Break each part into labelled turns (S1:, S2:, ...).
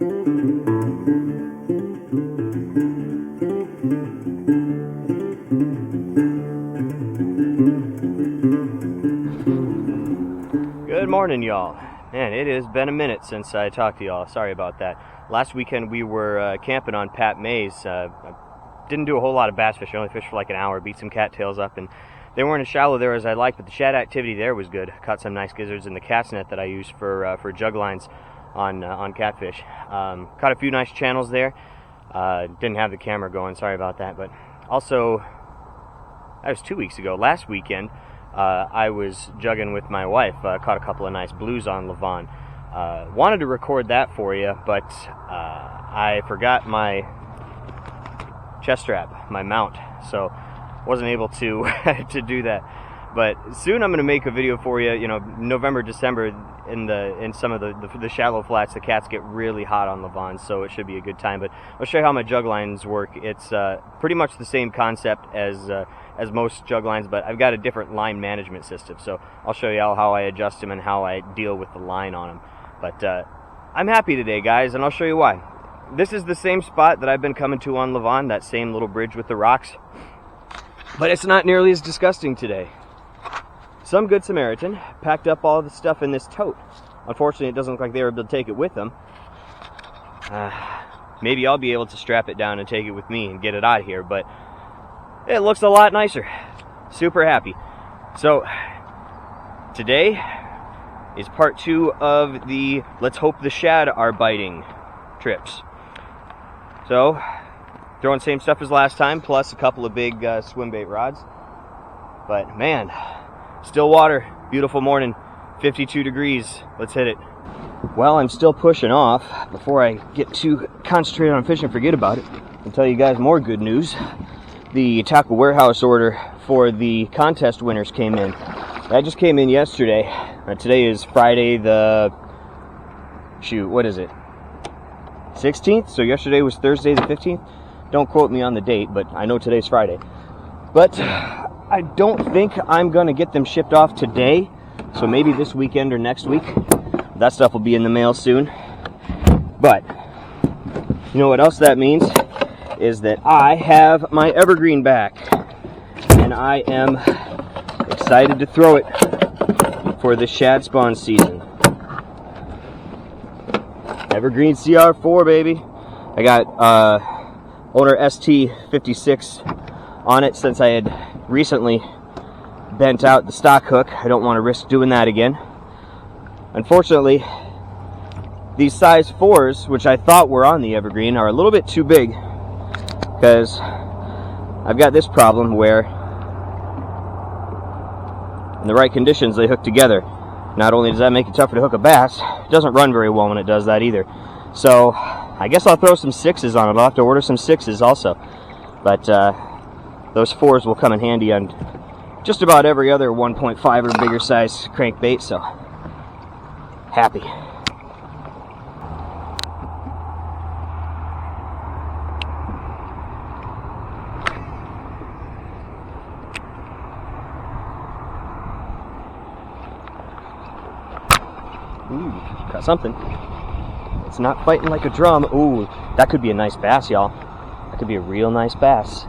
S1: Good morning, y'all. Man, it has been a minute since I talked to y'all. Sorry about that. Last weekend we were camping on Pat May's. I didn't do a whole lot of bass fishing. I only fished for like an hour, beat some cattails up, and they weren't as shallow there as I liked, but the shad activity there was good. Caught some nice gizzards in the cast net that I use for jug lines on catfish. Caught a few nice channels there. Didn't have the camera going, sorry about that. But also, that was 2 weeks ago. Last weekend, I was jugging with my wife. Caught a couple of nice blues on Lavon. Wanted to record that for you, but I forgot my chest strap, my mount, so wasn't able to to do that. But soon I'm going to make a video for you. You know, November, December, in some of the shallow flats, the cats get really hot on Lavon, so it should be a good time. But I'll show you how my jug lines work. It's pretty much the same concept as most jug lines, but I've got a different line management system. So I'll show you how I adjust them and how I deal with the line on them. But I'm happy today, guys, and I'll show you why. This is the same spot that I've been coming to on Lavon, that same little bridge with the rocks. But it's not nearly as disgusting today. Some good Samaritan packed up all the stuff in this tote. Unfortunately, it doesn't look like they were able to take it with them. Maybe I'll be able to strap it down and take it with me and get it out of here, but it looks a lot nicer. Super happy. So, today is part 2 of the Let's Hope the Shad Are Biting trips. So, throwing same stuff as last time, plus a couple of big swim bait rods. But man, still water, beautiful morning, 52 degrees. Let's hit it. Well, I'm still pushing off. Before I get too concentrated on fishing, forget about it, I'll tell you guys more good news. The tackle warehouse order for the contest winners came in. That just came in yesterday. Today is Friday the, what is it? 16th? So yesterday was Thursday the 15th. Don't quote me on the date, but I know today's Friday. But I don't think I'm going to get them shipped off today. So maybe this weekend or next week. That stuff will be in the mail soon. But you know what else that means? Is that I have my evergreen back. And I am excited to throw it for the shad spawn season. Evergreen CR4, baby. I got owner ST56 on it since I had recently bent out the stock hook. I don't want to risk doing that again. Unfortunately, these size 4s, which I thought were on the evergreen, are a little bit too big, because I've got this problem where in the right conditions they hook together. Not only does that make it tougher to hook a bass, it doesn't run very well when it does that either. So I guess I'll throw some 6s on it. I'll have to order some 6s also. But those 4s will come in handy on just about every other 1.5 or bigger size crankbait, so happy. Ooh, got something. It's not fighting like a drum. Ooh, that could be a nice bass, y'all. That could be a real nice bass.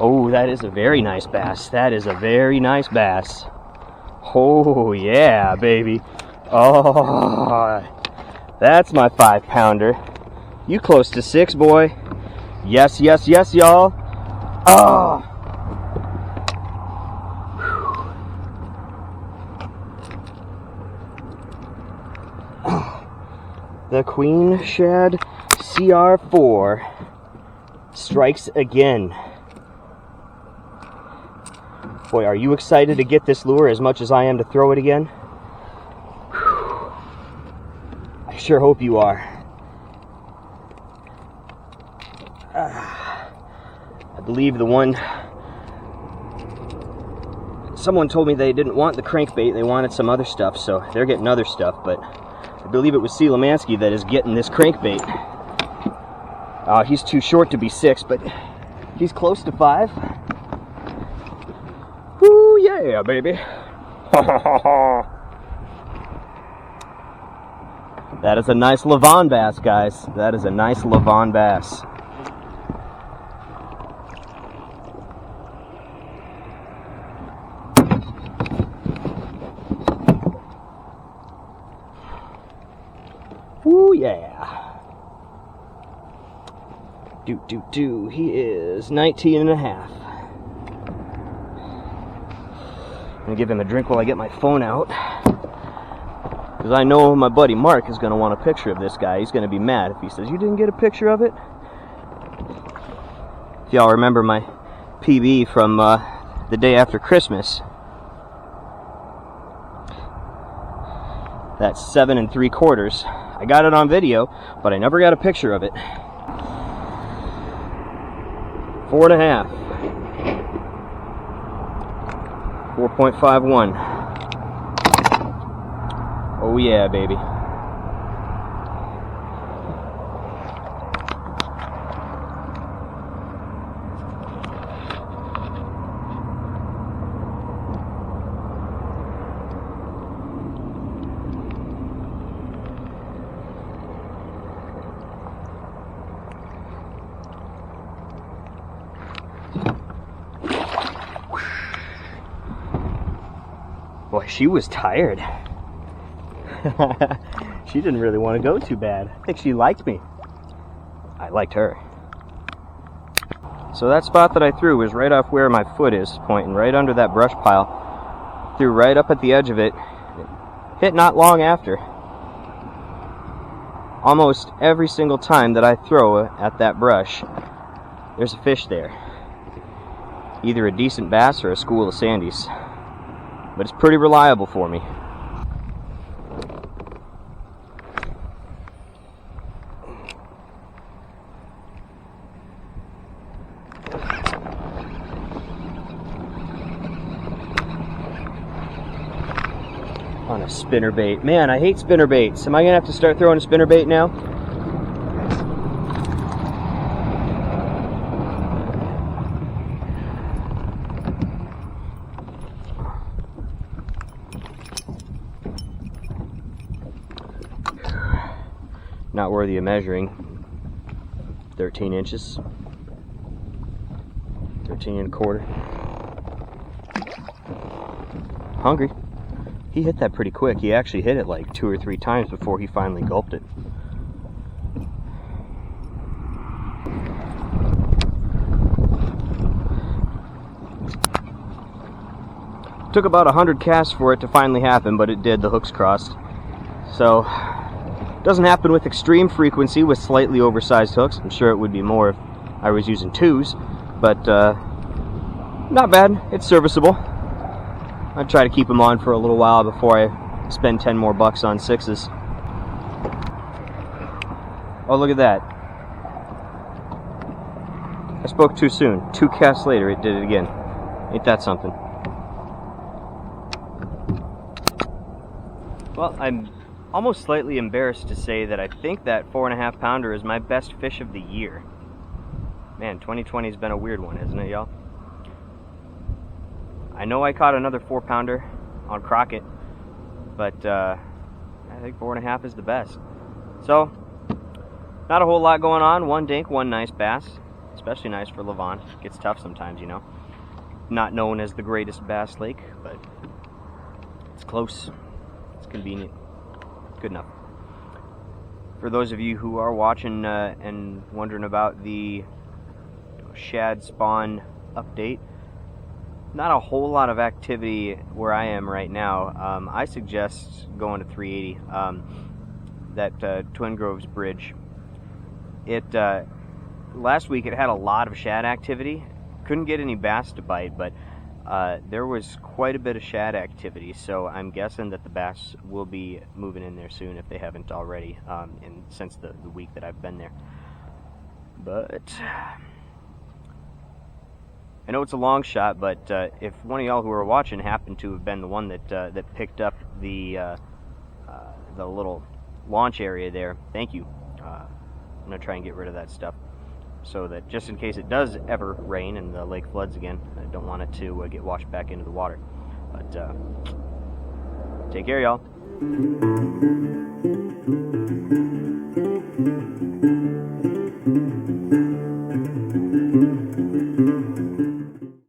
S1: Oh, that is a very nice bass. That is a very nice bass. Oh, yeah, baby. Oh, that's my 5-pounder. You close to 6, boy. Yes, yes, yes, y'all. Oh. The Queen Shad CR4 strikes again. Boy, are you excited to get this lure as much as I am to throw it again? Whew. I sure hope you are. I believe the one... Someone told me they didn't want the crankbait, they wanted some other stuff, so they're getting other stuff, but I believe it was Lemansky that is getting this crankbait. He's too short to be 6, but he's close to 5. Woo, yeah, baby. That is a nice Lavon bass, guys. That is a nice Lavon bass. Woo, yeah. He is 19 and a half. I'm gonna give him a drink while I get my phone out, because I know my buddy Mark is gonna want a picture of this guy. He's gonna be mad if he says, "You didn't get a picture of it?" If y'all remember my PB from the day after Christmas, that's 7 3/4. I got it on video, but I never got a picture of it. 4 and a half. 4.51. Oh yeah, baby. Boy, she was tired. She didn't really want to go too bad. I think she liked me. I liked her. So that spot that I threw was right off where my foot is pointing, right under that brush pile. Threw right up at the edge of it. Hit not long after. Almost every single time that I throw at that brush, there's a fish there. Either a decent bass or a school of sandies. But it's pretty reliable for me. On a spinnerbait. Man, I hate spinnerbaits. Am I gonna have to start throwing a spinnerbait now? Not worthy of measuring. 13 inches. 13 1/4. Hungry. He hit that pretty quick. He actually hit it like 2 or 3 times before he finally gulped it. Took about 100 casts for it to finally happen, but it did. The hooks crossed. So, doesn't happen with extreme frequency with slightly oversized hooks. I'm sure it would be more if I was using 2s, but not bad. It's serviceable. I'd try to keep them on for a little while before I spend 10 more bucks on 6s. Oh, look at that. I spoke too soon. 2 casts later, it did it again. Ain't that something? Well, I'm almost slightly embarrassed to say that I think that 4.5 pounder is my best fish of the year. Man, 2020 has been a weird one, isn't it, y'all? I know I caught another 4 pounder on Crockett, but I think 4.5 is the best. So, not a whole lot going on. 1 dink, 1 nice bass. Especially nice for Lavon. Gets tough sometimes, you know. Not known as the greatest bass lake, but it's close. It's convenient. Good enough. For those of you who are watching and wondering about the shad spawn update, not a whole lot of activity where I am right now. I suggest going to 380, that Twin Groves Bridge. Last week it had a lot of shad activity. Couldn't get any bass to bite, but there was quite a bit of shad activity, so I'm guessing that the bass will be moving in there soon if they haven't already, since the week that I've been there. But I know it's a long shot, but if one of y'all who are watching happened to have been the one that picked up the little launch area there. Thank you. I'm going to try and get rid of that stuff so that just in case it does ever rain and the lake floods again, I don't want it to get washed back into the water. But take care, y'all.